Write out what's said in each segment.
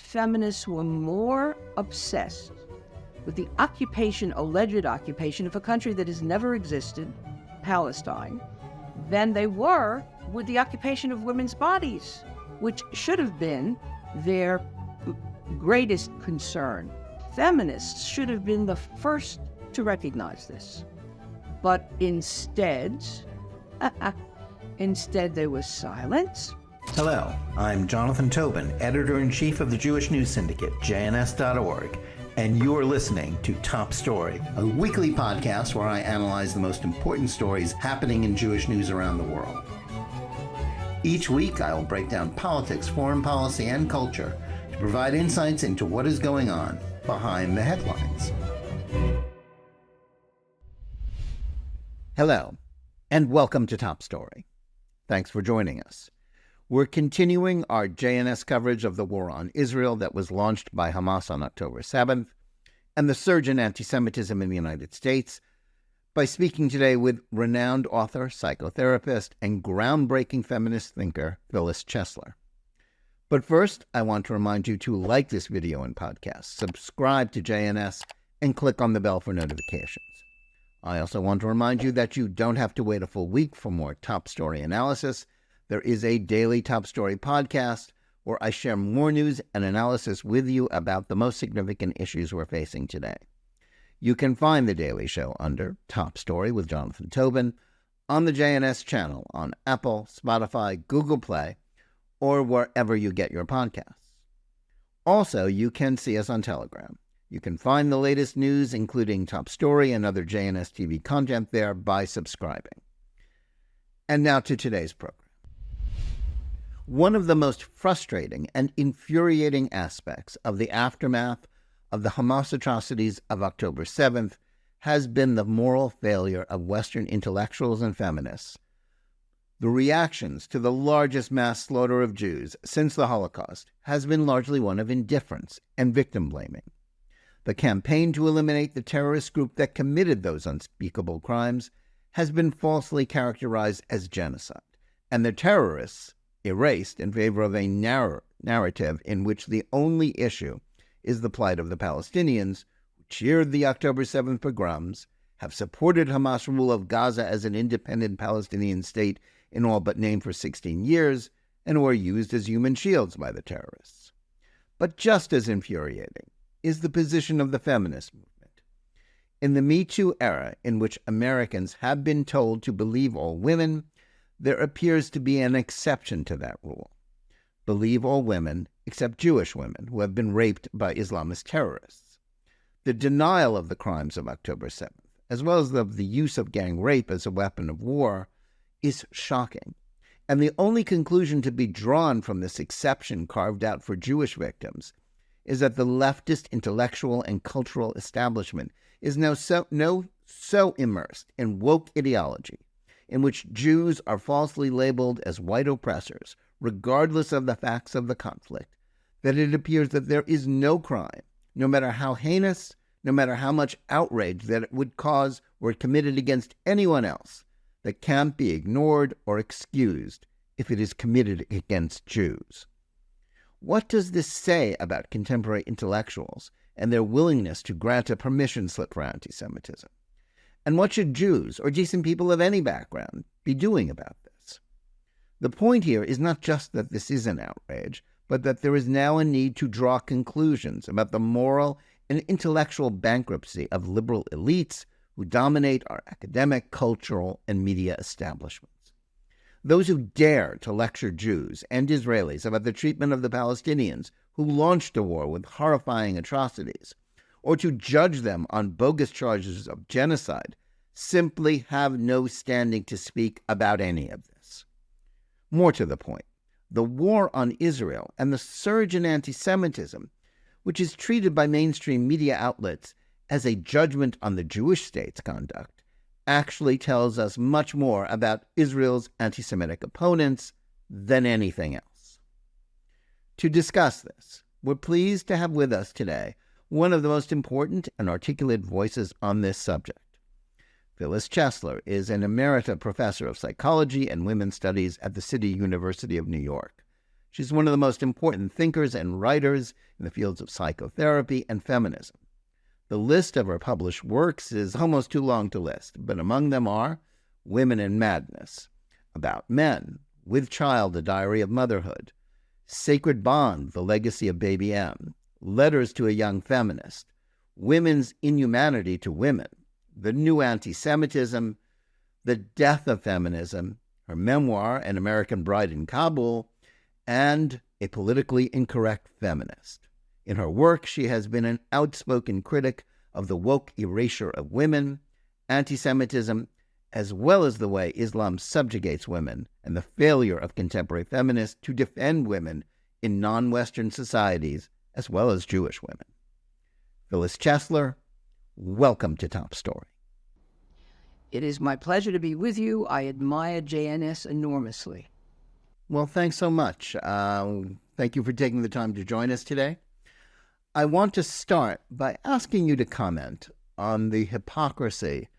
feminists were more obsessed with the alleged occupation of a country that has never existed, Palestine, than they were with the occupation of women's bodies, which should have been their greatest concern. Feminists should have been the first to recognize this. But instead there was silence. Hello, I'm Jonathan Tobin, editor-in-chief of the Jewish News Syndicate, jns.org, and you're listening to Top Story, a weekly podcast where I analyze the most important stories happening in Jewish news around the world. Each week, I will break down politics, foreign policy, and culture to provide insights into what is going on behind the headlines. Hello, and welcome to Top Story. Thanks for joining us. We're continuing our JNS coverage of the war on Israel that was launched by Hamas on October 7th and the surge in antisemitism in the United States by speaking today with renowned author, psychotherapist, and groundbreaking feminist thinker, Phyllis Chesler. But first, I want to remind you to like this video and podcast, subscribe to JNS, and click on the bell for notifications. I also want to remind you that you don't have to wait a full week for more Top Story analysis. There is a daily Top Story podcast where I share more news and analysis with you about the most significant issues we're facing today. You can find the daily show under Top Story with Jonathan Tobin on the JNS channel on Apple, Spotify, Google Play, or wherever you get your podcasts. Also, you can see us on Telegram. You can find the latest news, including Top Story and other JNS TV content there by subscribing. And now to today's program. One of the most frustrating and infuriating aspects of the aftermath of the Hamas atrocities of October 7th has been the moral failure of Western intellectuals and feminists. The reactions to the largest mass slaughter of Jews since the Holocaust has been largely one of indifference and victim blaming. The campaign to eliminate the terrorist group that committed those unspeakable crimes has been falsely characterized as genocide, and the terrorists erased in favor of a narrative in which the only issue is the plight of the Palestinians, who cheered the October 7th pogroms, have supported Hamas rule of Gaza as an independent Palestinian state in all but name for 16 years, and were used as human shields by the terrorists. But just as infuriating is the position of the feminist movement. In the MeToo era, in which Americans have been told to believe all women, there appears to be an exception to that rule. Believe all women except Jewish women who have been raped by Islamist terrorists. The denial of the crimes of October 7th, as well as of the use of gang rape as a weapon of war, is shocking. And the only conclusion to be drawn from this exception carved out for Jewish victims is that the leftist intellectual and cultural establishment is now so immersed in woke ideology, in which Jews are falsely labeled as white oppressors, regardless of the facts of the conflict, that it appears that there is no crime, no matter how heinous, no matter how much outrage that it would cause were it committed against anyone else, that can't be ignored or excused if it is committed against Jews. What does this say about contemporary intellectuals and their willingness to grant a permission slip for antisemitism? And what should Jews, or decent people of any background, be doing about this? The point here is not just that this is an outrage, but that there is now a need to draw conclusions about the moral and intellectual bankruptcy of liberal elites who dominate our academic, cultural, and media establishments. Those who dare to lecture Jews and Israelis about the treatment of the Palestinians who launched the war with horrifying atrocities, or to judge them on bogus charges of genocide, simply have no standing to speak about any of this. More to the point, the war on Israel and the surge in antisemitism, which is treated by mainstream media outlets as a judgment on the Jewish state's conduct, actually tells us much more about Israel's anti-Semitic opponents than anything else. To discuss this, we're pleased to have with us today one of the most important and articulate voices on this subject. Phyllis Chesler is an emerita professor of psychology and women's studies at the City University of New York. She's one of the most important thinkers and writers in the fields of psychotherapy and feminism. The list of her published works is almost too long to list, but among them are Women in Madness, About Men, With Child, A Diary of Motherhood, Sacred Bond, The Legacy of Baby M, Letters to a Young Feminist, Women's Inhumanity to Women, The New Antisemitism, The Death of Feminism, her memoir, An American Bride in Kabul, and A Politically Incorrect Feminist. In her work, she has been an outspoken critic of the woke erasure of women, anti-Semitism, as well as the way Islam subjugates women and the failure of contemporary feminists to defend women in non-Western societies, as well as Jewish women. Phyllis Chesler, welcome to Top Story. It is my pleasure to be with you. I admire JNS enormously. Well, thanks so much. Thank you for taking the time to join us today. I want to start by asking you to comment on the hypocrisy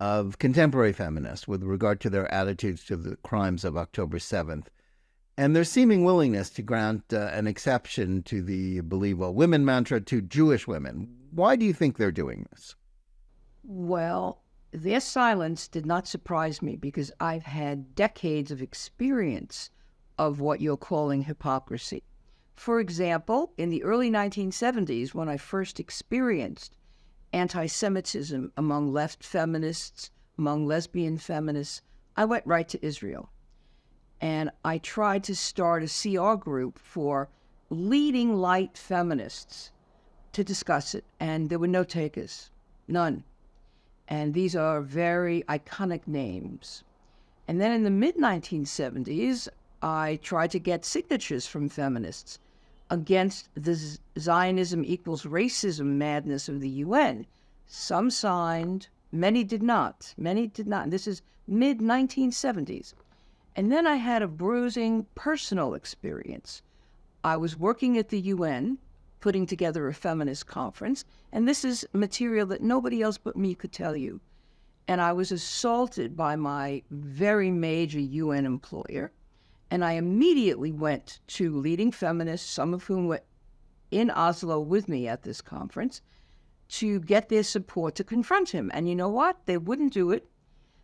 of contemporary feminists with regard to their attitudes to the crimes of October 7th and their seeming willingness to grant an exception to the Believe All Women mantra to Jewish women. Why do you think they're doing this? Well, their silence did not surprise me because I've had decades of experience of what you're calling hypocrisy. For example, in the early 1970s, when I first experienced anti-Semitism among left feminists, among lesbian feminists, I went right to Israel. And I tried to start a CR group for leading light feminists to discuss it. And there were no takers, none. And these are very iconic names. And then in the mid-1970s, I tried to get signatures from feminists against the Zionism equals racism madness of the UN. Some signed, many did not. This is mid-1970s. And then I had a bruising personal experience. I was working at the UN, putting together a feminist conference, and this is material that nobody else but me could tell you. And I was assaulted by my very major UN employer. And I immediately went to leading feminists, some of whom were in Oslo with me at this conference, to get their support to confront him. And you know what? They wouldn't do it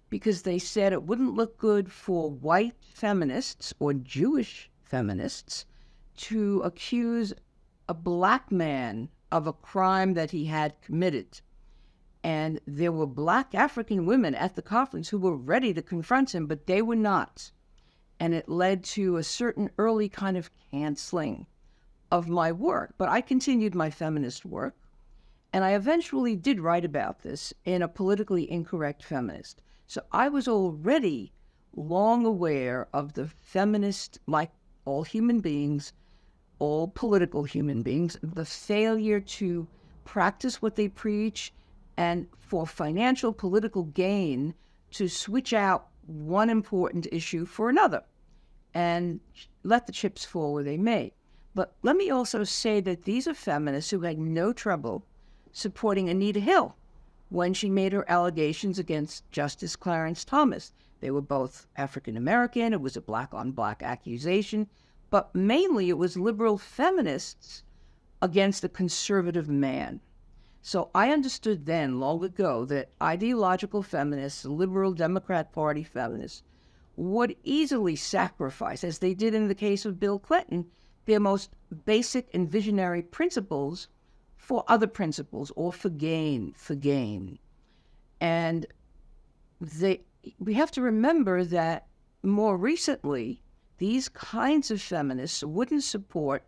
because they said it wouldn't look good for white feminists or Jewish feminists to accuse a black man of a crime that he had committed. And there were black African women at the conference who were ready to confront him, but they were not. And it led to a certain early kind of canceling of my work. But I continued my feminist work, and I eventually did write about this in A Politically Incorrect Feminist. So I was already long aware of the feminist, like all human beings, all political human beings, the failure to practice what they preach and for financial political gain to switch out one important issue for another and let the chips fall where they may. But let me also say that these are feminists who had no trouble supporting Anita Hill when she made her allegations against Justice Clarence Thomas. They were both African American. It was a black-on-black accusation. But mainly it was liberal feminists against a conservative man. So I understood then, long ago, that ideological feminists, liberal Democrat Party feminists, would easily sacrifice, as they did in the case of Bill Clinton, their most basic and visionary principles for other principles or for gain. And we have to remember that more recently, these kinds of feminists wouldn't support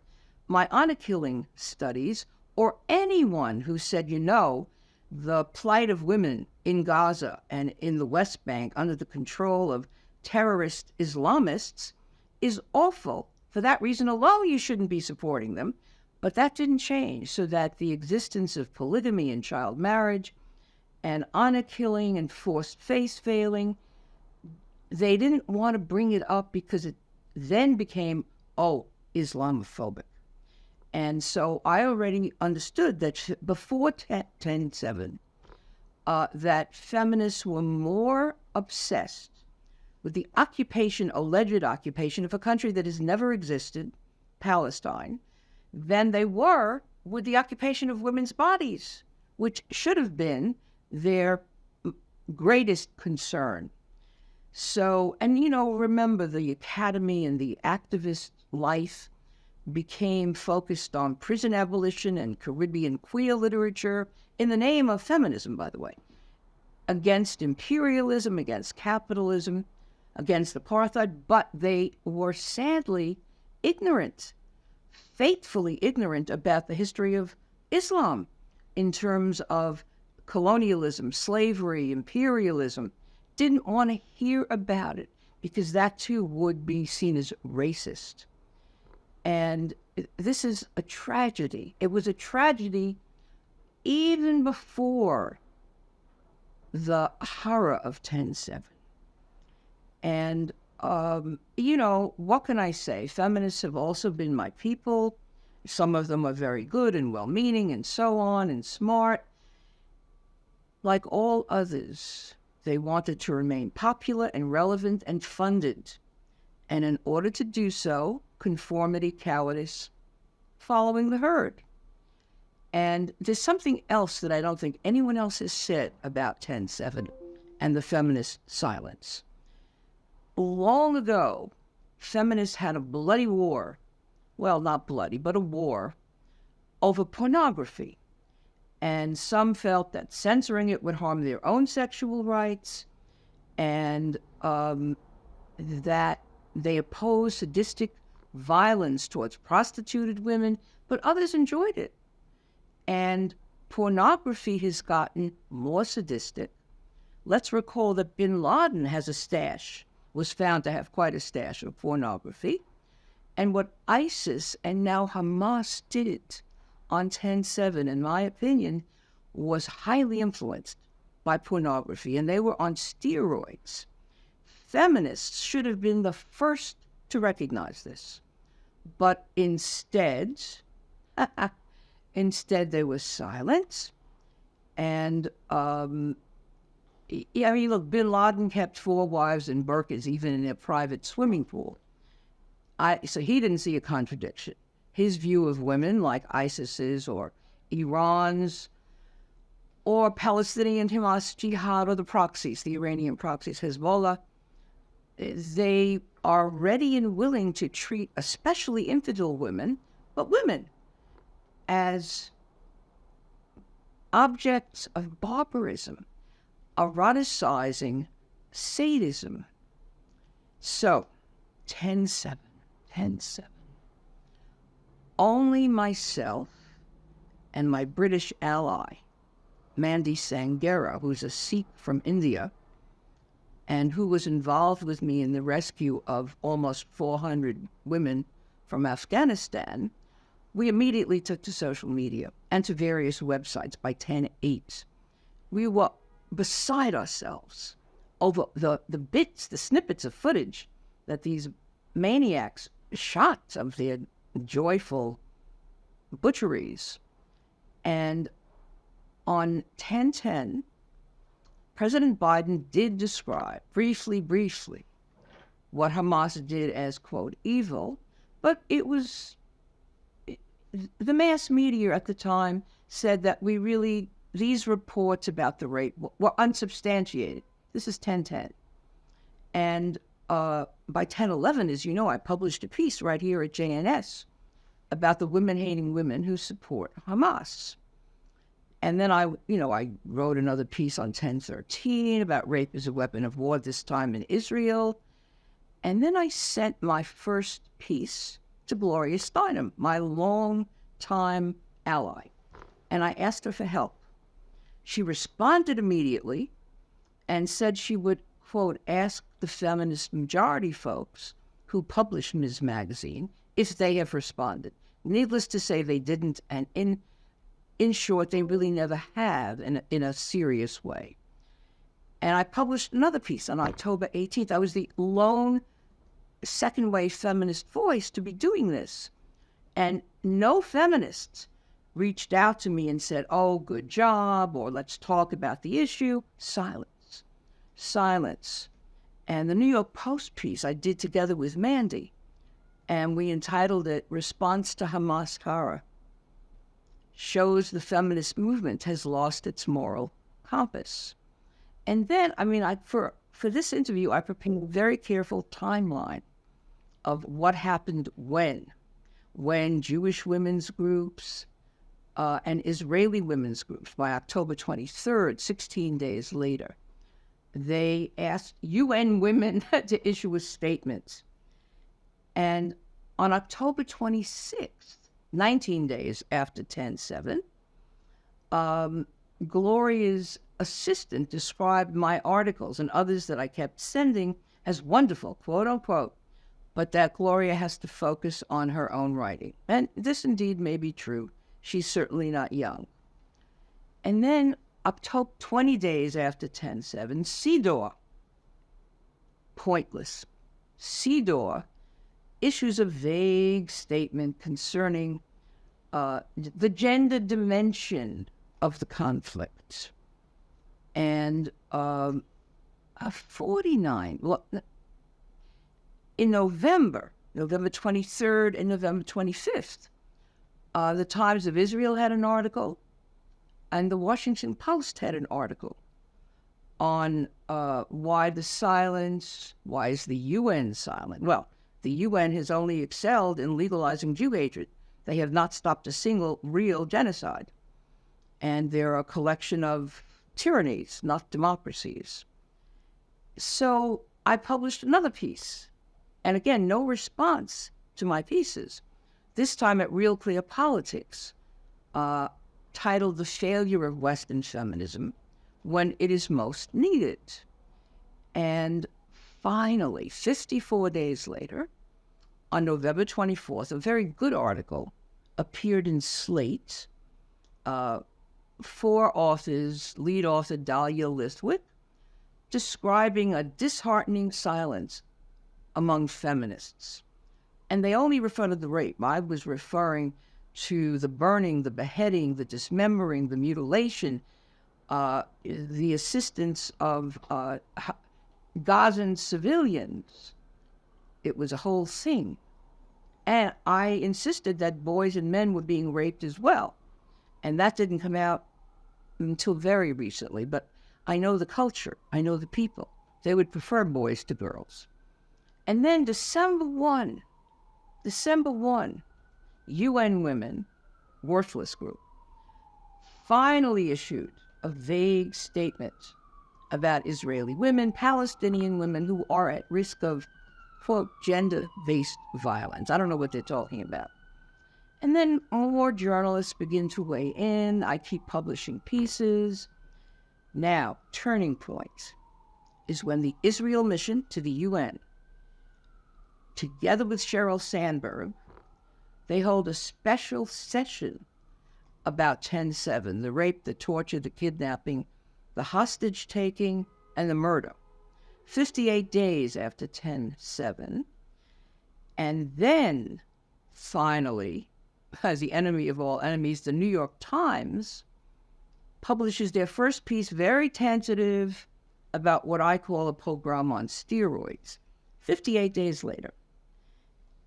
my honor killing studies or anyone who said, the plight of women in Gaza and in the West Bank under the control of terrorist Islamists is awful. For that reason alone, you shouldn't be supporting them. But that didn't change, so that the existence of polygamy and child marriage and honor killing and forced face veiling, they didn't want to bring it up because it then became, Islamophobic. And so I already understood that before 10/7, that feminists were more obsessed with the alleged occupation of a country that has never existed, Palestine, than they were with the occupation of women's bodies, which should have been their greatest concern. So, and remember, the academy and the activist life became focused on prison abolition and Caribbean queer literature in the name of feminism, by the way, against imperialism, against capitalism, against apartheid, but they were sadly ignorant, fatefully ignorant about the history of Islam in terms of colonialism, slavery, imperialism. Didn't want to hear about it because that too would be seen as racist. And this is a tragedy. It was a tragedy even before the horror of 10/7. And, what can I say? Feminists have also been my people. Some of them are very good and well-meaning and so on and smart. Like all others, they wanted to remain popular and relevant and funded. And in order to do so, conformity, cowardice, following the herd. And there's something else that I don't think anyone else has said about 10/7 and the feminist silence. Long ago, feminists had a bloody war, well, not bloody, but a war over pornography. And some felt that censoring it would harm their own sexual rights, and that they opposed sadistic violence towards prostituted women, but others enjoyed it. And pornography has gotten more sadistic. Let's recall that bin Laden was found to have quite a stash of pornography. And what ISIS and now Hamas did on 10/7, in my opinion, was highly influenced by pornography, and they were on steroids. Feminists should have been the first to recognize this, but instead they were silent. And look, bin Laden kept 4 wives and burqas even in a private swimming pool. So he didn't see a contradiction. His view of women, like ISIS's or Iran's or Palestinian Hamas Jihad or the proxies, the Iranian proxies, Hezbollah, they are ready and willing to treat especially infidel women, but women, as objects of barbarism, eroticizing sadism. So, 10/7. Only myself and my British ally, Mandy Sangera, who's a Sikh from India, and who was involved with me in the rescue of almost 400 women from Afghanistan, we immediately took to social media and to various websites by 10/8. We were beside ourselves over the snippets of footage that these maniacs shot of their joyful butcheries. And on 10/10, President Biden did describe briefly, what Hamas did as, quote, evil, but the mass media at the time said that these reports about the rape were unsubstantiated. This is 10/10. And by 10/11, as you know, I published a piece right here at JNS about the women-hating women who support Hamas. And then I wrote another piece on 10/13 about rape as a weapon of war, this time in Israel. And then I sent my first piece to Gloria Steinem, my long-time ally. And I asked her for help. She responded immediately and said she would, quote, ask the feminist majority folks who publish Ms. Magazine if they have responded. Needless to say, they didn't, and in short, they really never have in a serious way. And I published another piece on October 18th. I was the lone second-wave feminist voice to be doing this. And no feminists reached out to me and said, oh, good job, or let's talk about the issue. Silence. And the New York Post piece I did together with Mandy, and we entitled it Response to Hamas Horror, shows the feminist movement has lost its moral compass. And then, for this interview, I prepared a very careful timeline of what happened when Jewish women's groups and Israeli women's groups, by October 23rd, 16 days later, they asked UN women to issue a statement. And on October 26th, 19 days after 10/7, Gloria's assistant described my articles and others that I kept sending as wonderful, quote unquote, but that Gloria has to focus on her own writing. And this indeed may be true. She's certainly not young. And then October 20 days after 10/7, CEDAW, pointless, CEDAW issues a vague statement concerning the gender dimension of the conflict. And 49, well, in November 23rd and November 25th, the Times of Israel had an article, and the Washington Post had an article on why the silence, why is the UN silent? Well, the UN has only excelled in legalizing Jew hatred. They have not stopped a single real genocide. And they're a collection of tyrannies, not democracies. So I published another piece. And again, no response to my pieces. This time at Real Clear Politics, titled The Failure of Western Feminism When It Is Most Needed. And finally, 54 days later, on November 24th, a very good article appeared in Slate. 4 authors, lead author Dahlia Lithwick, describing a disheartening silence among feminists. And they only refer to the rape. I was referring to the burning, the beheading, the dismembering, the mutilation, the assistance of Gazan civilians. It was a whole thing. And I insisted that boys and men were being raped as well. And that didn't come out until very recently. But I know the culture. I know the people. They would prefer boys to girls. And then December 1, UN Women, worthless group, finally issued a vague statement about Israeli women, Palestinian women who are at risk of, quote, gender-based violence. I don't know what they're talking about. And then more journalists begin to weigh in. I keep publishing pieces. Now, turning point is when the Israel mission to the UN, together with Sheryl Sandberg, they hold a special session about 10/7, the rape, the torture, the kidnapping, the hostage-taking, and the murder. 58 days after 10/7. And then, finally, as the enemy of all enemies, the New York Times publishes their first piece, very tentative, about what I call a pogrom on steroids, 58 days later.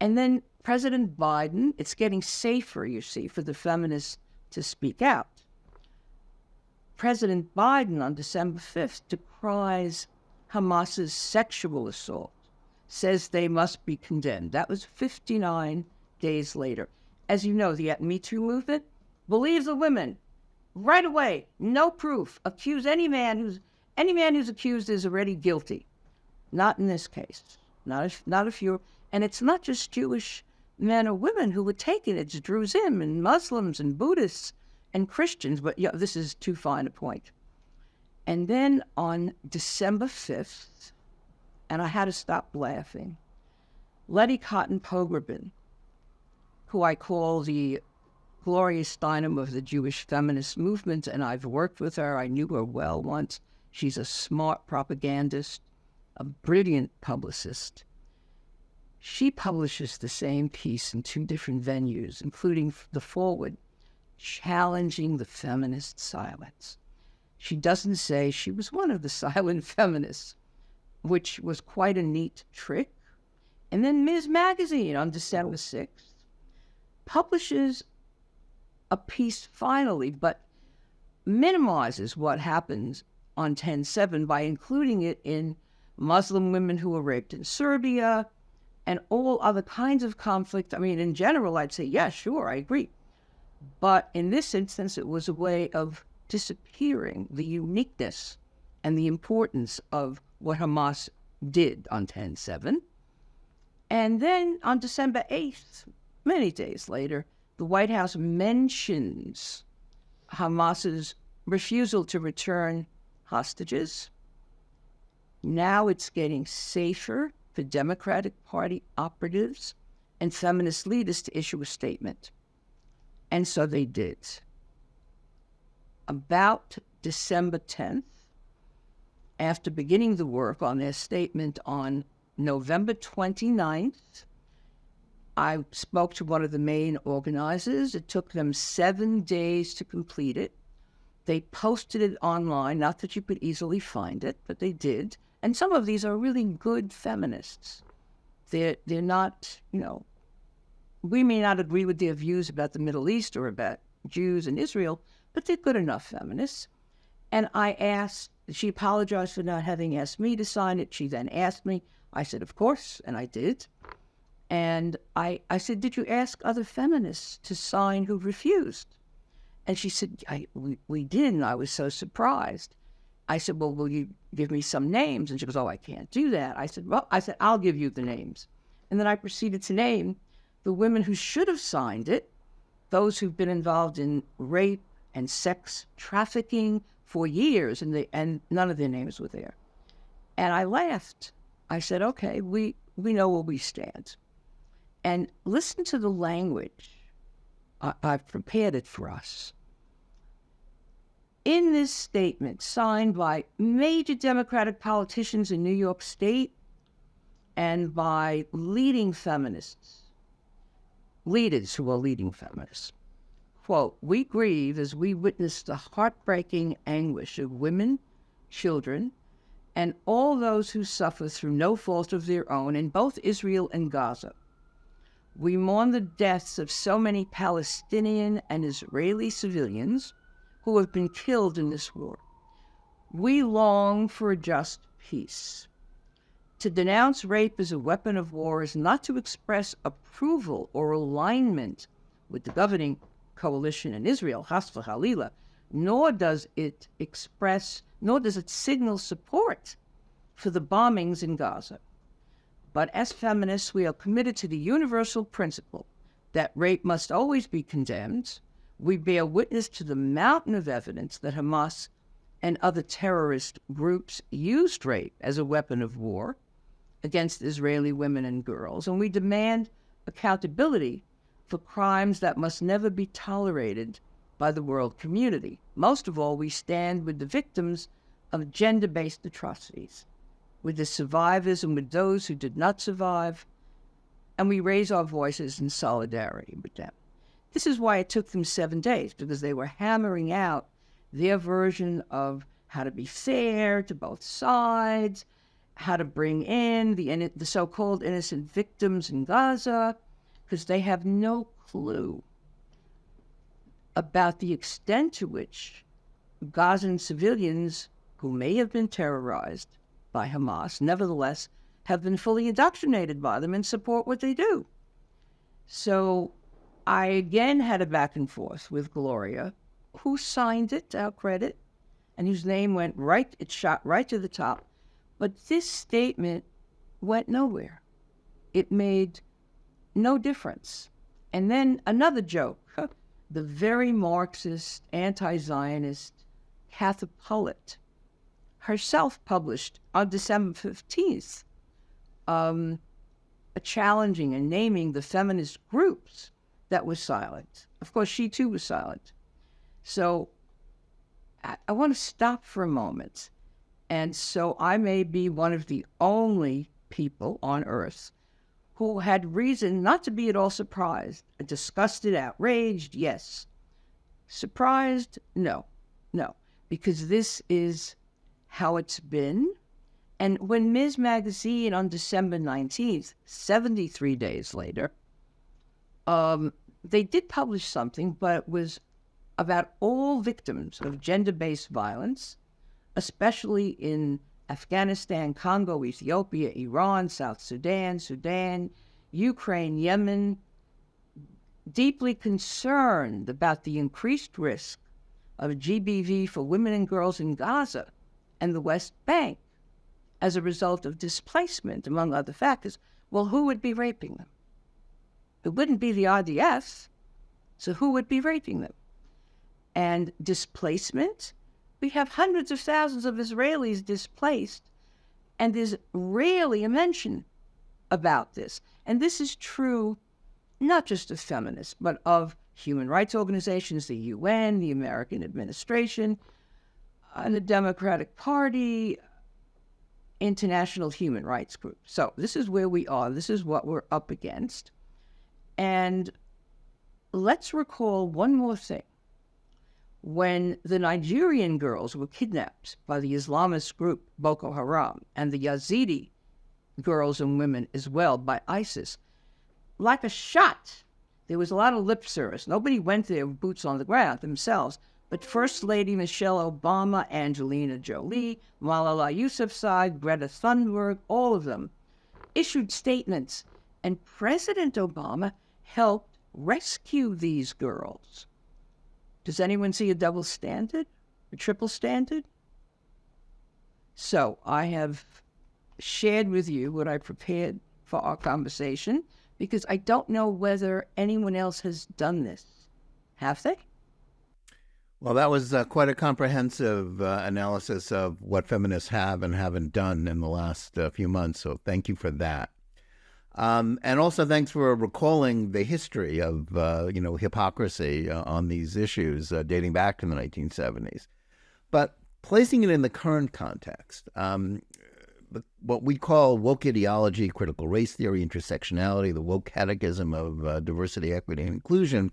And then President Biden, it's getting safer, you see, for the feminists to speak out. President Biden on December 5th decries Hamas's sexual assault, says they must be condemned. That was 59 days later. As you know, the MeToo movement believes the women right away, no proof. Accuse any man who's accused is already guilty. Not in this case. Not if you're, and it's not just Jewish men or women who were taken. It's Druzim and Muslims and Buddhists and Christians. But yeah, this is too fine a point. And then on December 5th, and I had to stop laughing, Letty Cotton Pogrebin, who I call the Gloria Steinem of the Jewish feminist movement, and I've worked with her. I knew her well once. She's a smart propagandist, a brilliant publicist. She publishes the same piece in 2 different venues, including the foreword, challenging the feminist silence. She doesn't say she was one of the silent feminists. which was quite a neat trick. And then Ms. Magazine on December 6th publishes a piece finally, but minimizes what happens on 10/7 by including it in Muslim women who were raped in Serbia and all other kinds of conflict. I mean, in general, I'd say, yeah, sure, I agree. But in this instance, it was a way of disappearing the uniqueness and the importance of what Hamas did on 10/7. And then on December 8th, many days later, the White House mentions Hamas's refusal to return hostages. Now it's getting safer for Democratic Party operatives and feminist leaders to issue a statement. And so they did. About December 10th, after beginning the work on their statement on November 29th, I spoke to one of the main organizers. It took them 7 days to complete it. They posted it online, not that you could easily find it, but they did. And some of these are really good feminists. They're not, we may not agree with their views about the Middle East or about Jews and Israel, but they're good enough feminists. And I asked, she apologized for not having asked me to sign it. She then asked me. I said, of course, and I did. And I said, did you ask other feminists to sign who refused? And she said, we did, and I was so surprised. I said, well, will you give me some names? And she goes, oh, I can't do that. I said, I'll give you the names. And then I proceeded to name the women who should have signed it, those who've been involved in rape and sex trafficking for years, and none of their names were there. And I laughed. I said, okay, we know where we stand. And listen to the language. I've prepared it for us. In this statement, signed by major Democratic politicians in New York State and by leading feminists, leaders who are leading feminists, quote, we grieve as we witness the heartbreaking anguish of women, children, and all those who suffer through no fault of their own in both Israel and Gaza. We mourn the deaths of so many Palestinian and Israeli civilians who have been killed in this war. We long for a just peace. To denounce rape as a weapon of war is not to express approval or alignment with the governing coalition in Israel, Chas v'Chalila, nor does it signal support for the bombings in Gaza. But as feminists, we are committed to the universal principle that rape must always be condemned. We bear witness to the mountain of evidence that Hamas and other terrorist groups used rape as a weapon of war against Israeli women and girls, and we demand accountability for crimes that must never be tolerated by the world community. Most of all, we stand with the victims of gender-based atrocities, with the survivors and with those who did not survive, and we raise our voices in solidarity with them. This is why it took them 7 days, because they were hammering out their version of how to be fair to both sides, how to bring in the so-called innocent victims in Gaza, because they have no clue about the extent to which Gazan civilians who may have been terrorized by Hamas, nevertheless, have been fully indoctrinated by them and support what they do. So I again had a back and forth with Gloria, who signed it, to our credit, and whose name it shot right to the top. But this statement went nowhere. It made no difference. And then another joke, the very Marxist, anti-Zionist Catholic poet herself published on December 15th, challenging and naming the feminist groups that were silent. Of course, she too was silent. So I want to stop for a moment. And so I may be one of the only people on earth who had reason not to be at all surprised, disgusted, outraged, yes. Surprised? No, because this is how it's been, And when Ms. Magazine on December 19th, 73 days later, they did publish something, but it was about all victims of gender-based violence, especially in Afghanistan, Congo, Ethiopia, Iran, South Sudan, Ukraine, Yemen, deeply concerned about the increased risk of GBV for women and girls in Gaza and the West Bank as a result of displacement, among other factors. Well, who would be raping them? It wouldn't be the IDF, so who would be raping them? And displacement, we have hundreds of thousands of Israelis displaced, and there's rarely a mention about this. And this is true not just of feminists, but of human rights organizations, the UN, the American administration, the Democratic Party, international human rights groups. So this is where we are. This is what we're up against. And let's recall one more thing. When the Nigerian girls were kidnapped by the Islamist group Boko Haram and the Yazidi girls and women as well by ISIS, like a shot, there was a lot of lip service. Nobody went there with boots on the ground themselves. But First Lady Michelle Obama, Angelina Jolie, Malala Yousafzai, Greta Thunberg, all of them issued statements. And President Obama helped rescue these girls. Does anyone see a double standard? A triple standard? So I have shared with you what I prepared for our conversation because I don't know whether anyone else has done this. Have they? Well, that was quite a comprehensive analysis of what feminists have and haven't done in the last few months. So thank you for that. And also thanks for recalling the history of, hypocrisy on these issues dating back to the 1970s. But placing it in the current context, what we call woke ideology, critical race theory, intersectionality, the woke catechism of diversity, equity, and inclusion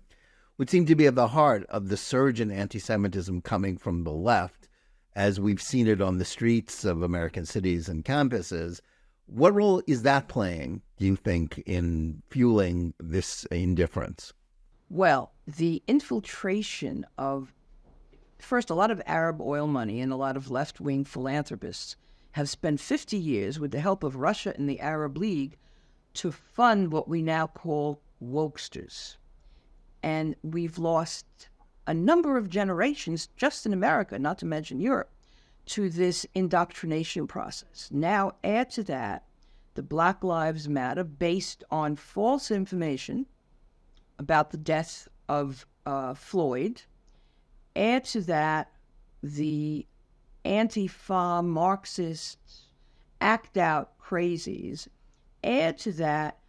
would seem to be at the heart of the surge in anti-Semitism coming from the left, as we've seen it on the streets of American cities and campuses. What role is that playing, do you think, in fueling this indifference? Well, the infiltration of, first, a lot of Arab oil money and a lot of left-wing philanthropists have spent 50 years with the help of Russia and the Arab League to fund what we now call wokesters. And we've lost a number of generations just in America, not to mention Europe, to this indoctrination process. Now add to that the Black Lives Matter based on false information about the death of Floyd. Add to that the Antifa Marxists, act-out crazies. Add to that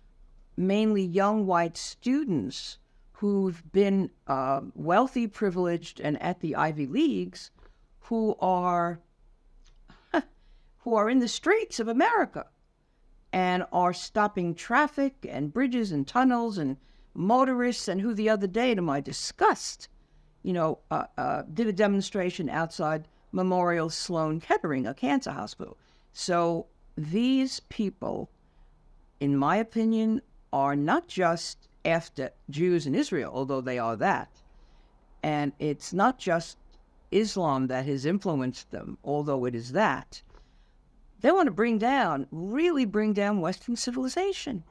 mainly young white students who've been wealthy, privileged, and at the Ivy Leagues, who are in the streets of America and are stopping traffic and bridges and tunnels and motorists, and who the other day, to my disgust, did a demonstration outside Memorial Sloan Kettering, a cancer hospital. So these people, in my opinion, are not just after Jews in Israel, although they are that. And it's not just Islam that has influenced them, although it is that. They want to really bring down Western civilization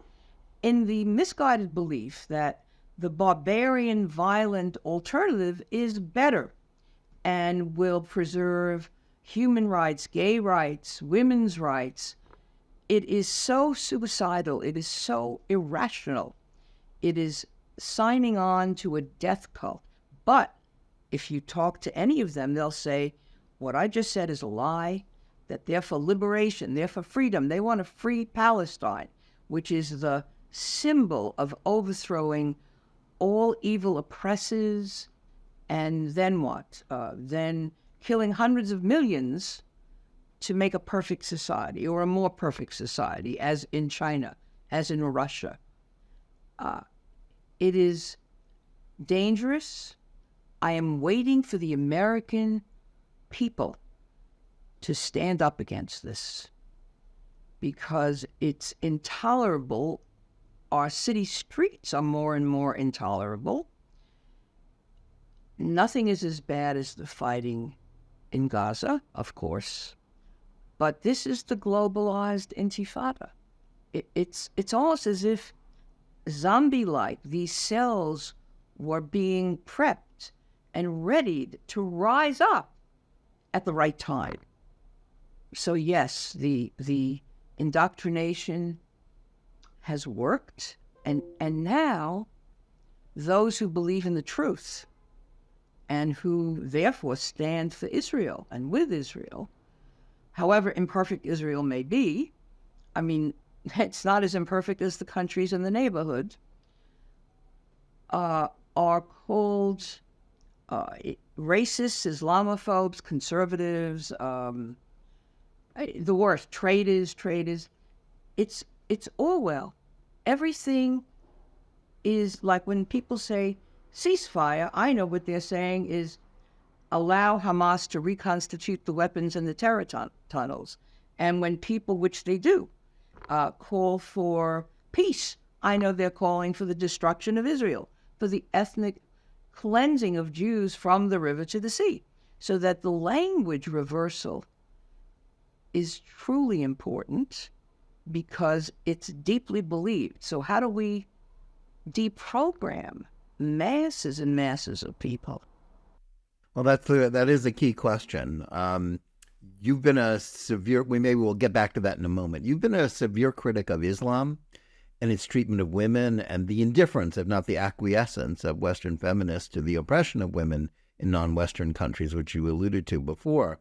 in the misguided belief that the barbarian, violent alternative is better and will preserve human rights, gay rights, women's rights. It is so suicidal. It is so irrational. It is signing on to a death cult. But if you talk to any of them, they'll say, what I just said is a lie, that they're for liberation, they're for freedom. They want to free Palestine, which is the symbol of overthrowing all evil oppressors. And then what? Then killing hundreds of millions to make a perfect society, or a more perfect society, as in China, as in Russia. It is dangerous. I am waiting for the American people to stand up against this. because it's intolerable. Our city streets are more and more intolerable. Nothing is as bad as the fighting in Gaza, of course, but this is the globalized intifada. It's almost as if zombie-like these cells were being prepped and readied to rise up at the right time. So yes, the indoctrination has worked, and now those who believe in the truth and who therefore stand for Israel and with Israel, however imperfect Israel may be, I mean, it's not as imperfect as the countries in the neighborhood, are called racists, Islamophobes, conservatives, the worst, traitors. It's Orwell. Everything is like when people say ceasefire, I know what they're saying is allow Hamas to reconstitute the weapons in the terror tunnels. And when people, which they do, call for peace, I know they're calling for the destruction of Israel, for the ethnic cleansing of Jews from the river to the sea, so that the language reversal is truly important because it's deeply believed. So how do we deprogram masses and masses of people? Well, that is a key question. You've been a severe, we'll get back to that in a moment. You've been a severe critic of Islam and its treatment of women and the indifference, if not the acquiescence, of Western feminists to the oppression of women in non-Western countries, which you alluded to before.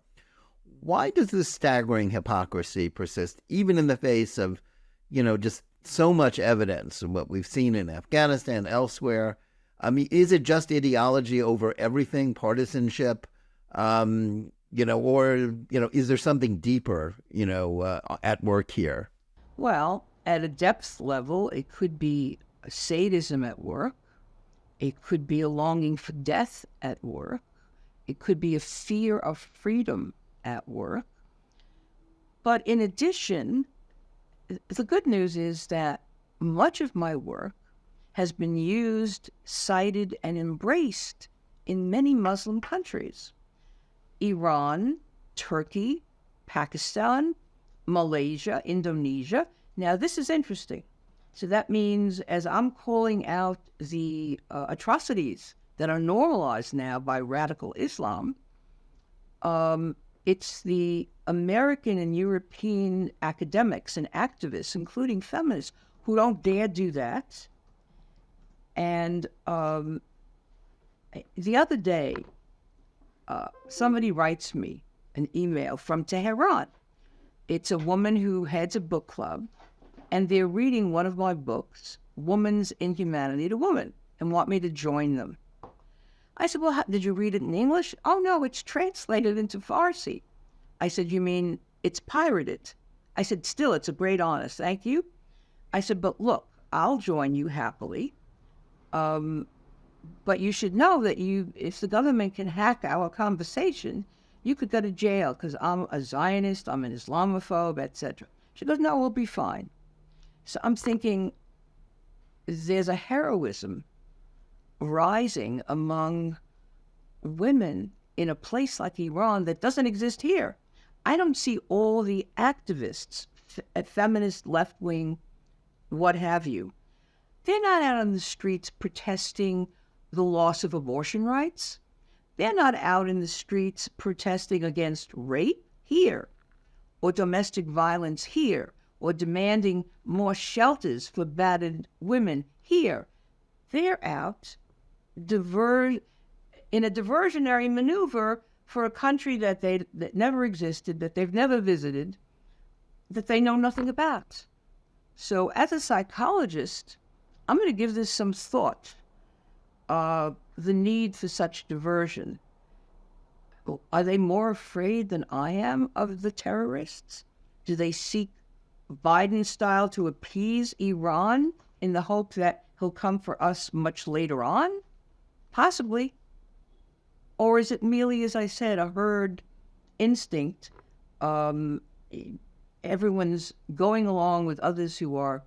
Why does this staggering hypocrisy persist, even in the face of, just so much evidence of what we've seen in Afghanistan, elsewhere? I mean, is it just ideology over everything, partisanship, or, is there something deeper, at work here? Well, at a depth level, it could be a sadism at work. It could be a longing for death at work. It could be a fear of freedom at work. But in addition, the good news is that much of my work has been used, cited, and embraced in many Muslim countries. Iran, Turkey, Pakistan, Malaysia, Indonesia. Now, this is interesting. So that means as I'm calling out the atrocities that are normalized now by radical Islam, it's the American and European academics and activists, including feminists, who don't dare do that. And the other day, somebody writes me an email from Tehran. It's a woman who heads a book club, and they're reading one of my books, Woman's Inhumanity to Woman, and want me to join them. I said, well, did you read it in English? Oh, no, it's translated into Farsi. I said, you mean it's pirated? I said, still, it's a great honor, thank you. I said, but look, I'll join you happily. But you should know that if the government can hack our conversation, you could go to jail because I'm a Zionist, I'm an Islamophobe, etc. She goes, no, we'll be fine. So I'm thinking there's a heroism rising among women in a place like Iran that doesn't exist here. I don't see all the activists, feminist, left-wing, what have you. They're not out on the streets protesting the loss of abortion rights. They're not out in the streets protesting against rape here, or domestic violence here, or demanding more shelters for battered women here. They're out in a diversionary maneuver for a country that never existed, that they've never visited, that they know nothing about. So as a psychologist, I'm going to give this some thought, the need for such diversion. Are they more afraid than I am of the terrorists? Do they seek Biden style to appease Iran in the hope that he'll come for us much later on? Possibly. Or is it merely, as I said, a herd instinct, everyone's going along with others who are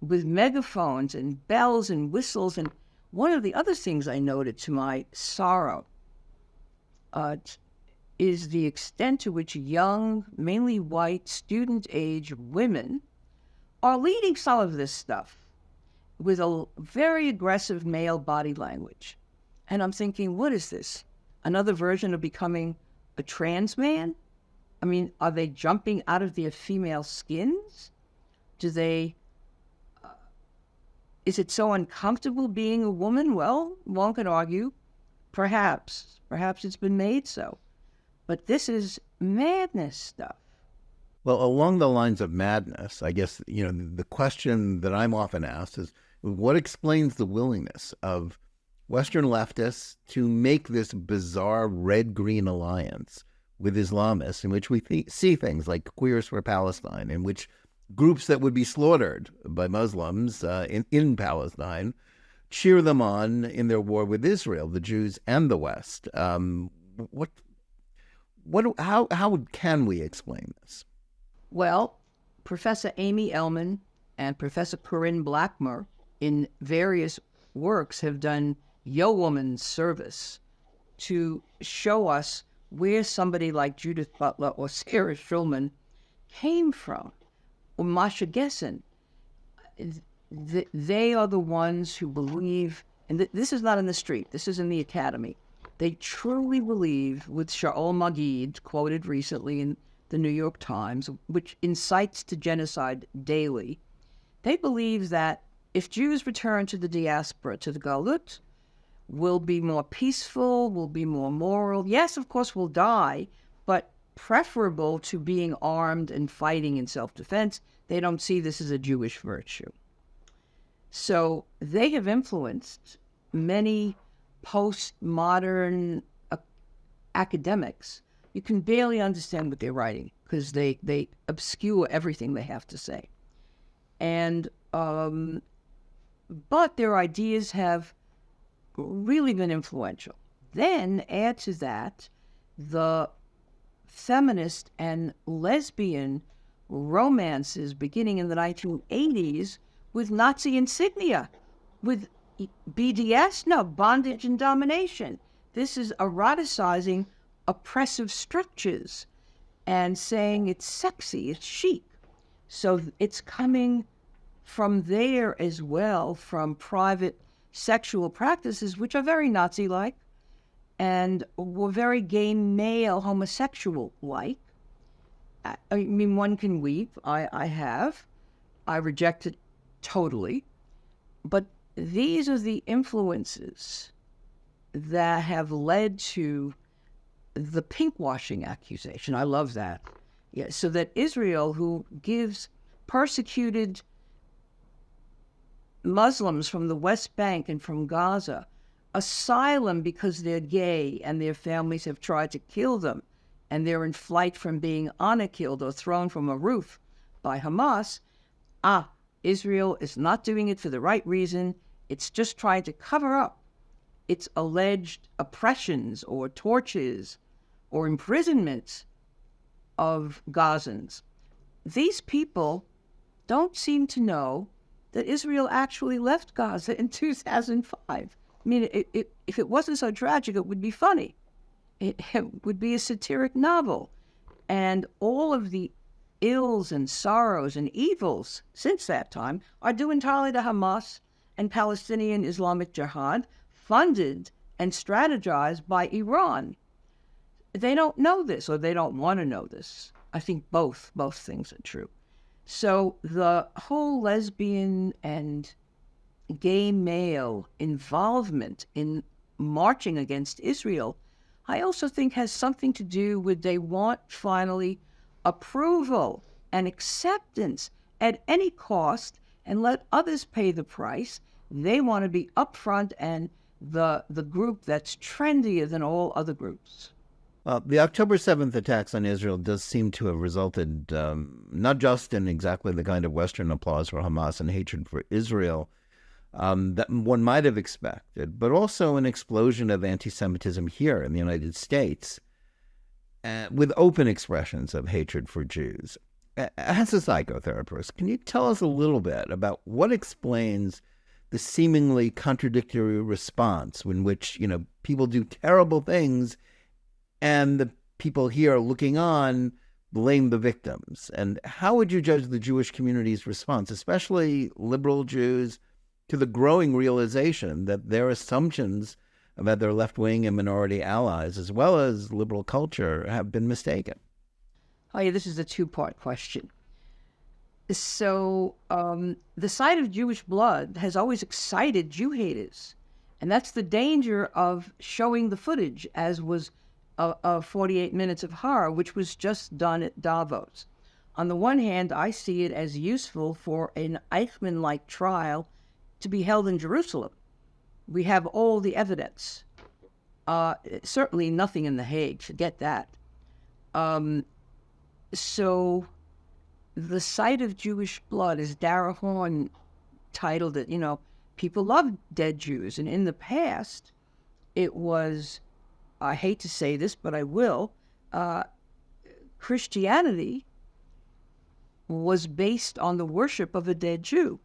with megaphones and bells and whistles. And one of the other things I noted to my sorrow is the extent to which young, mainly white, student-age women are leading some of this stuff with a very aggressive male body language. And I'm thinking, what is this? Another version of becoming a trans man? I mean, are they jumping out of their female skins? Is it so uncomfortable being a woman? Well, one could argue, perhaps it's been made so. But this is madness stuff. Well, along the lines of madness, I guess, the question that I'm often asked is, what explains the willingness of Western leftists to make this bizarre red-green alliance with Islamists in which we see things like Queers for Palestine, in which groups that would be slaughtered by Muslims in Palestine cheer them on in their war with Israel, the Jews and the West. How can we explain this? Well, Professor Amy Ellman and Professor Corinne Blackmer in various works have done yeoman's service to show us where somebody like Judith Butler or Sarah Schulman came from, or Masha Gessen. They are the ones who believe, and this is not in the street, this is in the academy. They truly believe, with Shaul Magid, quoted recently in the New York Times, which incites to genocide daily, they believe that if Jews return to the diaspora, to the Galut, we'll be more peaceful, we'll be more moral. Yes, of course, we'll die, but preferable to being armed and fighting in self-defense. They don't see this as a Jewish virtue. So they have influenced many postmodern academics. You can barely understand what they're writing because they obscure everything they have to say. And but their ideas have really been influential. Then add to that the feminist and lesbian romances beginning in the 1980s with Nazi insignia, with BDS, no, bondage and domination. This is eroticizing oppressive structures and saying it's sexy, it's chic. So it's coming from there as well, from private sexual practices, which are very Nazi-like and were very gay male homosexual-like. I mean, one can weep. I have. I reject it totally. But these are the influences that have led to the pinkwashing accusation. I love that. Yeah, so that Israel, who gives persecuted Muslims from the West Bank and from Gaza asylum because they're gay and their families have tried to kill them and they're in flight from being honor-killed or thrown from a roof by Hamas, Israel is not doing it for the right reason. It's just trying to cover up its alleged oppressions or tortures or imprisonments of Gazans. These people don't seem to know that Israel actually left Gaza in 2005. I mean, if it wasn't so tragic, it would be funny. It would be a satiric novel. And all of the ills and sorrows and evils since that time are due entirely to Hamas and Palestinian Islamic Jihad, funded and strategized by Iran. They don't know this, or they don't want to know this. I think both things are true. So the whole lesbian and gay male involvement in marching against Israel, I also think has something to do with they want finally approval and acceptance at any cost and let others pay the price. They want to be upfront and the group that's trendier than all other groups. The October 7th attacks on Israel does seem to have resulted not just in exactly the kind of Western applause for Hamas and hatred for Israel that one might have expected, but also an explosion of anti-Semitism here in the United States with open expressions of hatred for Jews. As a psychotherapist, can you tell us a little bit about what explains the seemingly contradictory response in which, people do terrible things and the people here looking on blame the victims? And how would you judge the Jewish community's response, especially liberal Jews, to the growing realization that their assumptions about their left-wing and minority allies, as well as liberal culture, have been mistaken? Oh, yeah, this is a two-part question. So the sight of Jewish blood has always excited Jew haters. And that's the danger of showing the footage, as was 48 Minutes of Horror, which was just done at Davos. On the one hand, I see it as useful for an Eichmann-like trial to be held in Jerusalem. We have all the evidence. Certainly nothing in The Hague, forget that. So the sight of Jewish blood, as Dara Horn titled it, people love dead Jews. And in the past, it was, I hate to say this, but I will, Christianity was based on the worship of a dead Jew.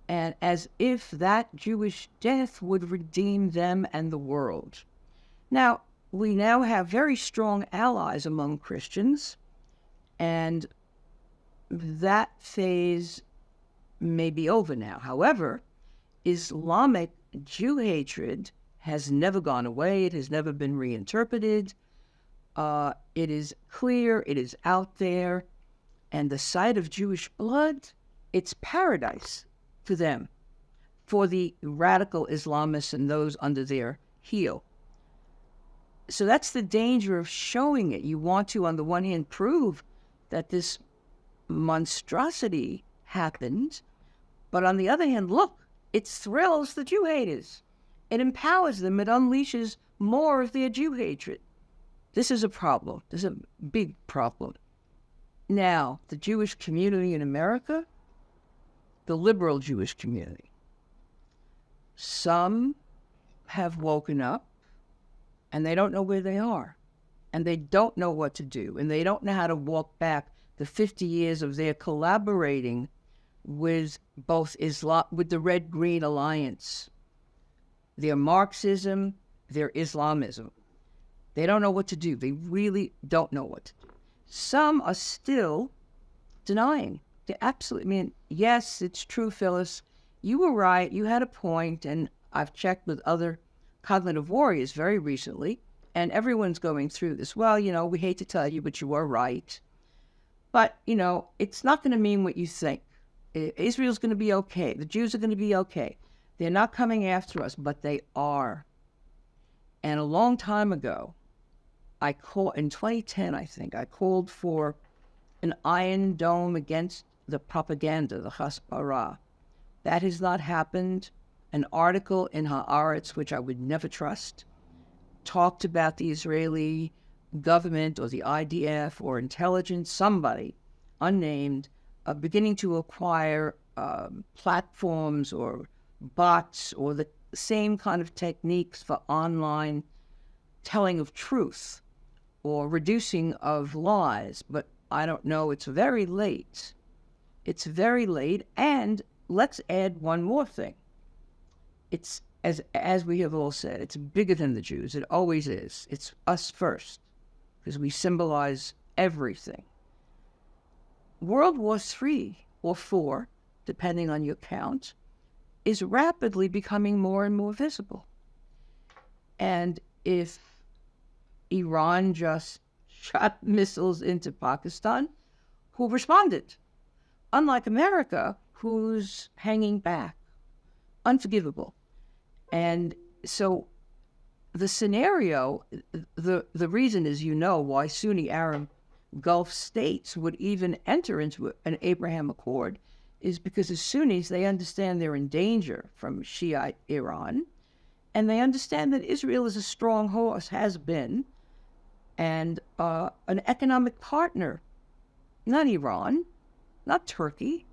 And as if that Jewish death would redeem them and the world. Now, we now have very strong allies among Christians, and that phase may be over now. However, Islamic Jew hatred has never gone away. It has never been reinterpreted. It is clear. It is out there. And the sight of Jewish blood, it's paradise for them, for the radical Islamists and those under their heel. So that's the danger of showing it. You want to, on the one hand, prove that this monstrosity happened, but on the other hand, look, it thrills the Jew haters. It empowers them. It unleashes more of their Jew hatred. This is a problem. This is a big problem. Now, the Jewish community in America, the liberal Jewish community, some have woken up and they don't know where they are, and they don't know what to do, and they don't know how to walk back the 50 years of their collaborating with both Islam, with the Red-Green Alliance, their Marxism, their Islamism. They don't know what to do. They really don't know what to do. Some are still denying. They absolutely, yes, it's true, Phyllis. You were right. You had a point, and I've checked with other cognitive warriors very recently, and everyone's going through this. Well, we hate to tell you, but you are right. But, it's not going to mean what you think. Israel's going to be okay. The Jews are going to be okay. They're not coming after us, but they are. And a long time ago, in 2010, I think, I called for an iron dome against the propaganda, the Hasbara. That has not happened. An article in Haaretz, which I would never trust, talked about the Israeli government or the IDF or intelligence, somebody unnamed, beginning to acquire platforms or bots or the same kind of techniques for online telling of truth or reducing of lies. But I don't know, it's very late. It's very late, and let's add one more thing. It's, as we have all said, it's bigger than the Jews. It always is. It's us first, because we symbolize everything. World War III or IV, depending on your count, is rapidly becoming more and more visible. And if Iran just shot missiles into Pakistan, who responded? Unlike America, who's hanging back. Unforgivable. And so the scenario, the reason is, why Sunni Arab Gulf states would even enter into an Abraham Accord is because as Sunnis, they understand they're in danger from Shiite Iran, and they understand that Israel is a strong horse, has been, and an economic partner. Not Iran, not Turkey,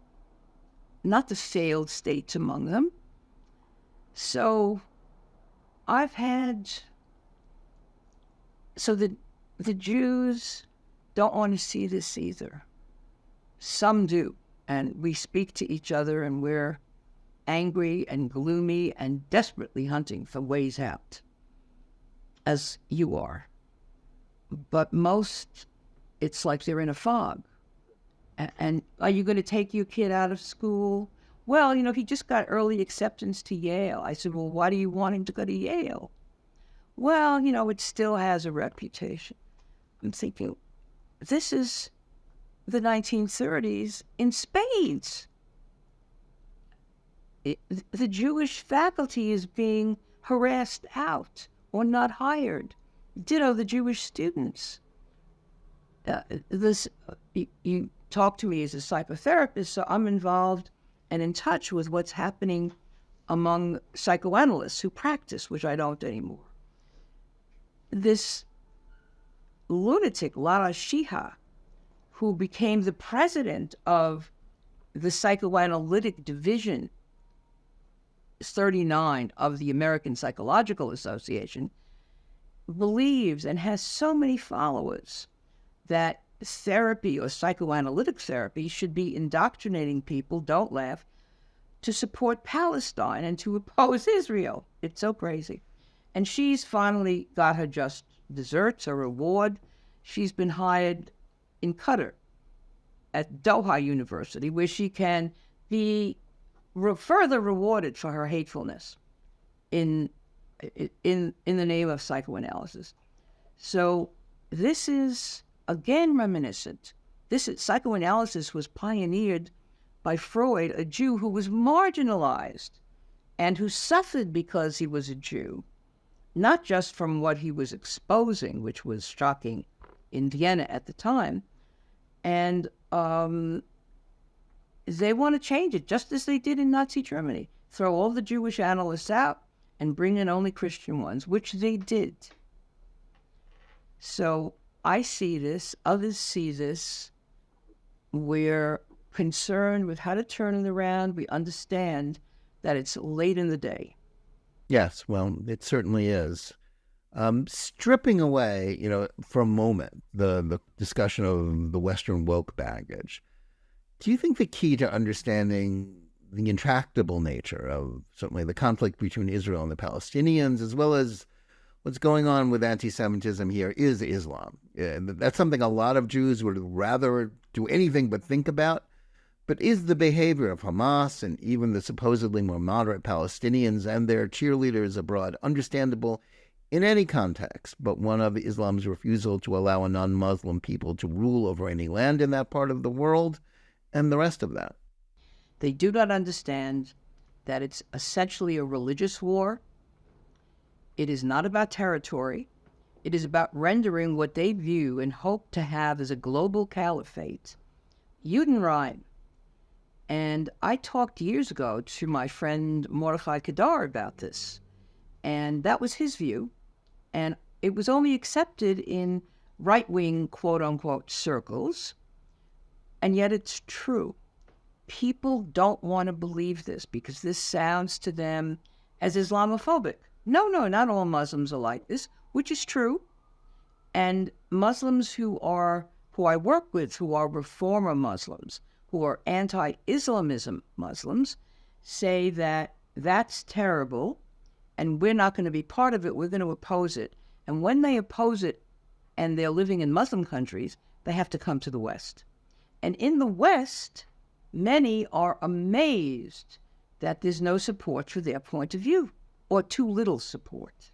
not the failed states among them. So the Jews don't want to see this either. Some do, and we speak to each other, and we're angry and gloomy and desperately hunting for ways out, as you are. But most, it's like they're in a fog. And are you going to take your kid out of school? Well, he just got early acceptance to Yale. I said, well, why do you want him to go to Yale? Well, it still has a reputation. I'm thinking, this is the 1930s in spades. The Jewish faculty is being harassed out or not hired. Ditto the Jewish students. You talk to me as a psychotherapist, so I'm involved and in touch with what's happening among psychoanalysts who practice, which I don't anymore. This lunatic, Lara Shiha, who became the president of the psychoanalytic division 39 of the American Psychological Association, believes and has so many followers that therapy or psychoanalytic therapy should be indoctrinating people, don't laugh, to support Palestine and to oppose Israel. It's so crazy. And she's finally got her just desserts, her reward. She's been hired in Qatar at Doha University, where she can be further rewarded for her hatefulness in the name of psychoanalysis. So this is, again, reminiscent. Psychoanalysis was pioneered by Freud, a Jew who was marginalized and who suffered because he was a Jew, not just from what he was exposing, which was shocking in Vienna at the time. And they want to change it, just as they did in Nazi Germany. Throw all the Jewish analysts out and bring in only Christian ones, which they did. So I see this, others see this. We're concerned with how to turn it around. We understand that it's late in the day. Yes, well, it certainly is. Stripping away, for a moment, the discussion of the Western woke baggage, do you think the key to understanding the intractable nature of certainly the conflict between Israel and the Palestinians, as well as what's going on with anti-Semitism here, is Islam? That's something a lot of Jews would rather do anything but think about. But is the behavior of Hamas and even the supposedly more moderate Palestinians and their cheerleaders abroad understandable in any context but one of Islam's refusal to allow a non-Muslim people to rule over any land in that part of the world and the rest of that? They do not understand that it's essentially a religious war. It is not about territory. It is about rendering what they view and hope to have as a global caliphate Judenrein. And I talked years ago to my friend Mordechai Kedar about this, and that was his view. And it was only accepted in right-wing, quote-unquote, circles, and yet it's true. People don't want to believe this because this sounds to them as Islamophobic. No, not all Muslims are like this, which is true. And Muslims who I work with, who are reformer Muslims, who are anti-Islamism Muslims, say that that's terrible and we're not going to be part of it, we're going to oppose it. And when they oppose it and they're living in Muslim countries, they have to come to the West. And in the West, many are amazed that there's no support for their point of view, or too little support.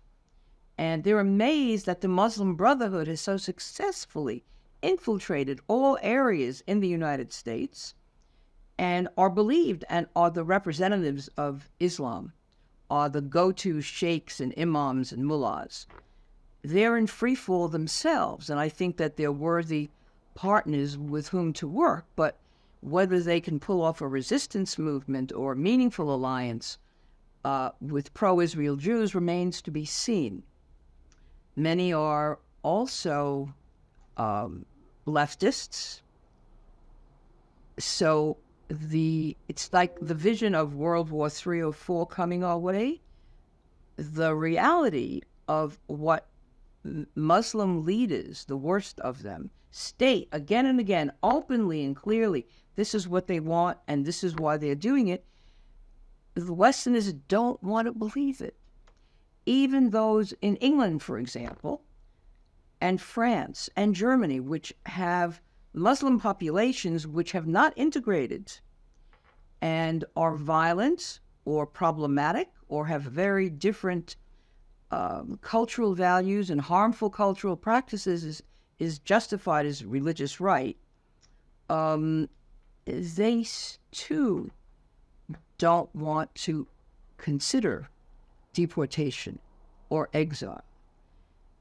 And they're amazed that the Muslim Brotherhood has so successfully infiltrated all areas in the United States and are believed and are the representatives of Islam, are the go-to sheikhs and imams and mullahs. They're in free fall themselves, and I think that they're worthy partners with whom to work, but whether they can pull off a resistance movement or a meaningful alliance with pro-Israel Jews remains to be seen. Many are also leftists. So it's like the vision of World War III or IV coming our way. The reality of what Muslim leaders, the worst of them, state again and again, openly and clearly, this is what they want and this is why they're doing it, the Westerners don't want to believe it. Even those in England, for example, and France and Germany, which have Muslim populations which have not integrated and are violent or problematic or have very different cultural values and harmful cultural practices is justified as religious right, they too don't want to consider deportation or exile.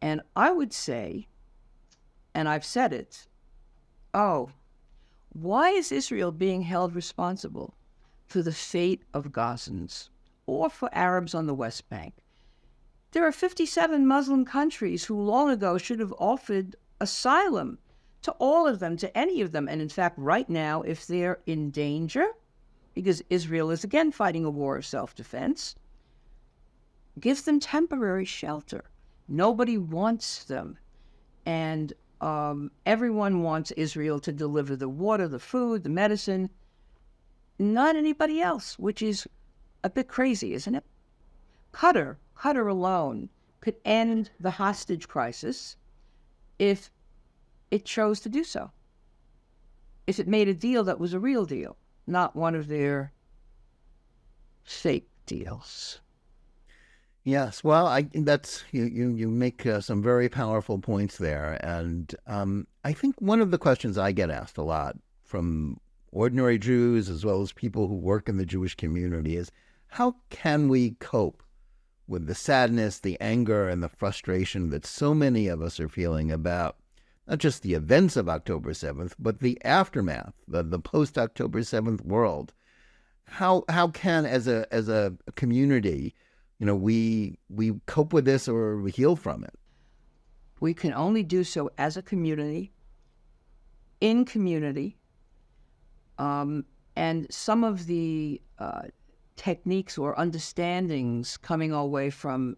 And I would say, and I've said it, why is Israel being held responsible for the fate of Gazans or for Arabs on the West Bank? There are 57 Muslim countries who long ago should have offered asylum to all of them, to any of them. And in fact, right now, if they're in danger, because Israel is again fighting a war of self-defense, give them temporary shelter. Nobody wants them. And everyone wants Israel to deliver the water, the food, the medicine, not anybody else, which is a bit crazy, isn't it? Qatar alone could end the hostage crisis if it chose to do so. If it made a deal that was a real deal, not one of their fake deals. Yes, well, that's you make some very powerful points there, and I think one of the questions I get asked a lot from ordinary Jews as well as people who work in the Jewish community is, how can we cope with the sadness, the anger, and the frustration that so many of us are feeling about not just the events of October 7th, but the aftermath, the post-October 7th world? How can, as a community, we cope with this or we heal from it? We can only do so as a community, in community, and some of the techniques or understandings coming our way from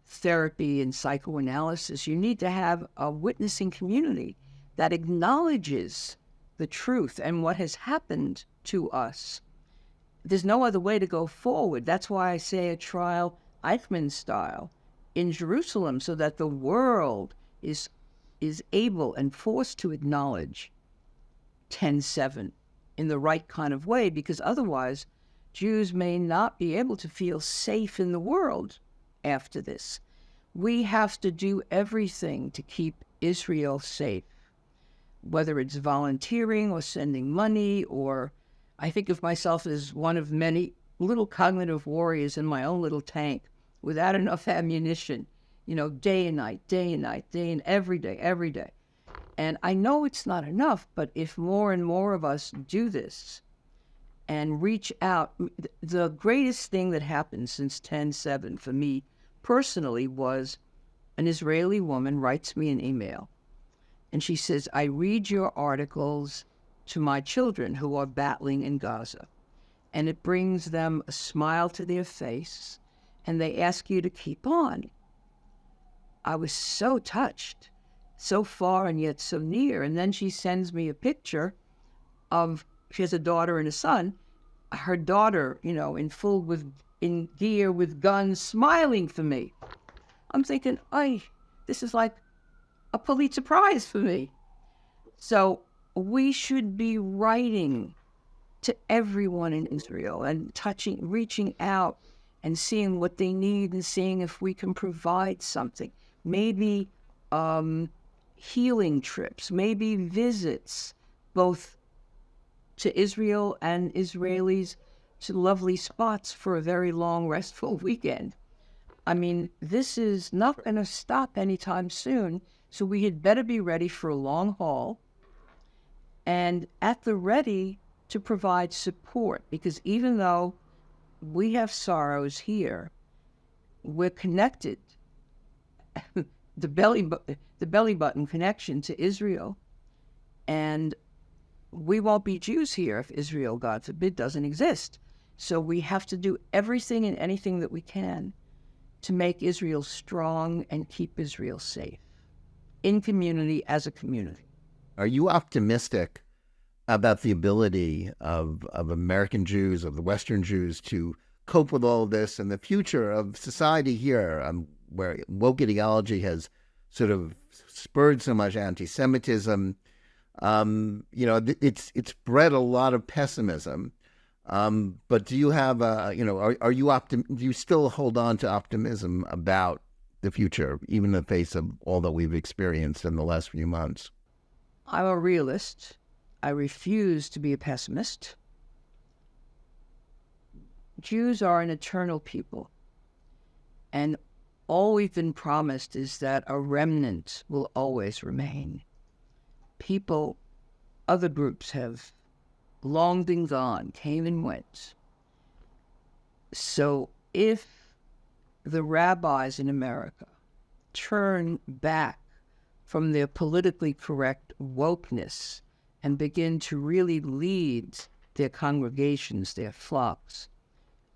therapy and psychoanalysis, you need to have a witnessing community that acknowledges the truth and what has happened to us. There's no other way to go forward. That's why I say a trial Eichmann style in Jerusalem, so that the world is able and forced to acknowledge 10/7 in the right kind of way, because otherwise Jews may not be able to feel safe in the world after this. We have to do everything to keep Israel safe, whether it's volunteering or sending money, or I think of myself as one of many little cognitive warriors in my own little tank without enough ammunition, day and night, every day. And I know it's not enough, but if more and more of us do this and reach out, the greatest thing that happened since 10/7 for me personally was an Israeli woman writes me an email, and she says, I read your articles to my children who are battling in Gaza, and it brings them a smile to their face, and they ask you to keep on. I was so touched, so far and yet so near. And then she sends me a picture of, she has a daughter and a son, her daughter, in gear with guns, smiling for me. I'm thinking, this is like a Pulitzer Prize for me. So we should be writing to everyone in Israel and reaching out and seeing what they need and seeing if we can provide something. Maybe healing trips, maybe visits, both to Israel and Israelis, to lovely spots for a very long, restful weekend. I mean, this is not going to stop anytime soon, so we had better be ready for a long haul and at the ready to provide support, because even though we have sorrows here, we're connected. the belly button connection to Israel, and we won't be Jews here if Israel, God forbid, doesn't exist. So we have to do everything and anything that we can to make Israel strong and keep Israel safe in community as a community. Are you optimistic about the ability of American Jews, of the Western Jews, to cope with all of this and the future of society here, where woke ideology has sort of spurred so much anti-Semitism? It's bred a lot of pessimism. But do you have, do you still hold on to optimism about the future, even in the face of all that we've experienced in the last few months? I'm a realist. I refuse to be a pessimist. Jews are an eternal people, and all we've been promised is that a remnant will always remain. People, other groups have long been gone, came and went. So if the rabbis in America turn back from their politically correct wokeness and begin to really lead their congregations, their flocks,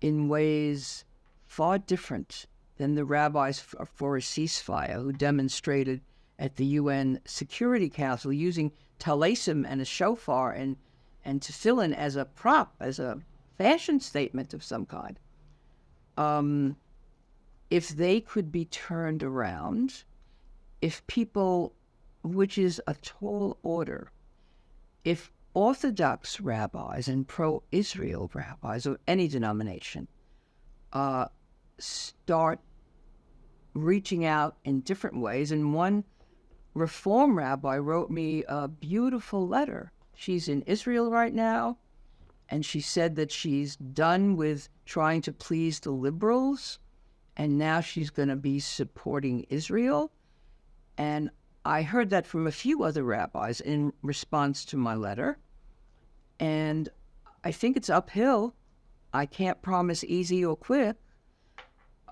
in ways far different than the rabbis for a ceasefire who demonstrated at the UN Security Council using talesim and a shofar and tefillin as a prop, as a fashion statement of some kind. If they could be turned around, if people, which is a tall order, if Orthodox rabbis and pro-Israel rabbis of any denomination start reaching out in different ways, and one Reform rabbi wrote me a beautiful letter. She's in Israel right now, and she said that she's done with trying to please the liberals, and now she's going to be supporting Israel. And I heard that from a few other rabbis in response to my letter. And I think it's uphill. I can't promise easy or quick.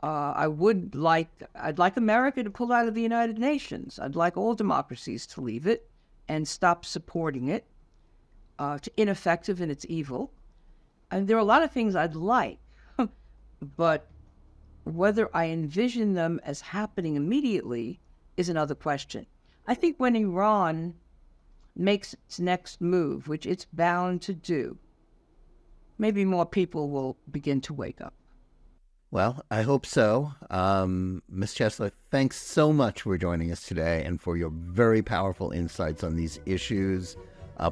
I'd like America to pull out of the United Nations. I'd like all democracies to leave it and stop supporting it. It's ineffective and it's evil. And there are a lot of things I'd like, but whether I envision them as happening immediately is another question. I think when Iran makes its next move, which it's bound to do, maybe more people will begin to wake up. Well, I hope so. Ms. Chesler, thanks so much for joining us today and for your very powerful insights on these issues.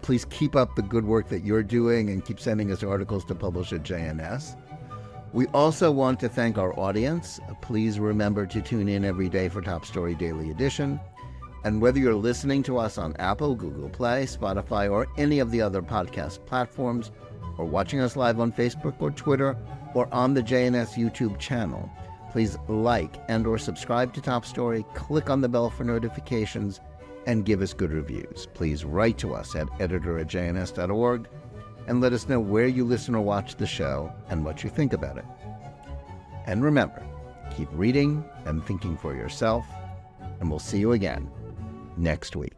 Please keep up the good work that you're doing and keep sending us articles to publish at JNS. We also want to thank our audience. Please remember to tune in every day for Top Story Daily Edition. And whether you're listening to us on Apple, Google Play, Spotify, or any of the other podcast platforms, or watching us live on Facebook or Twitter, or on the JNS YouTube channel, please like and or subscribe to Top Story, click on the bell for notifications, and give us good reviews. Please write to us at editor@jns.org and let us know where you listen or watch the show and what you think about it. And remember, keep reading and thinking for yourself, and we'll see you again next week.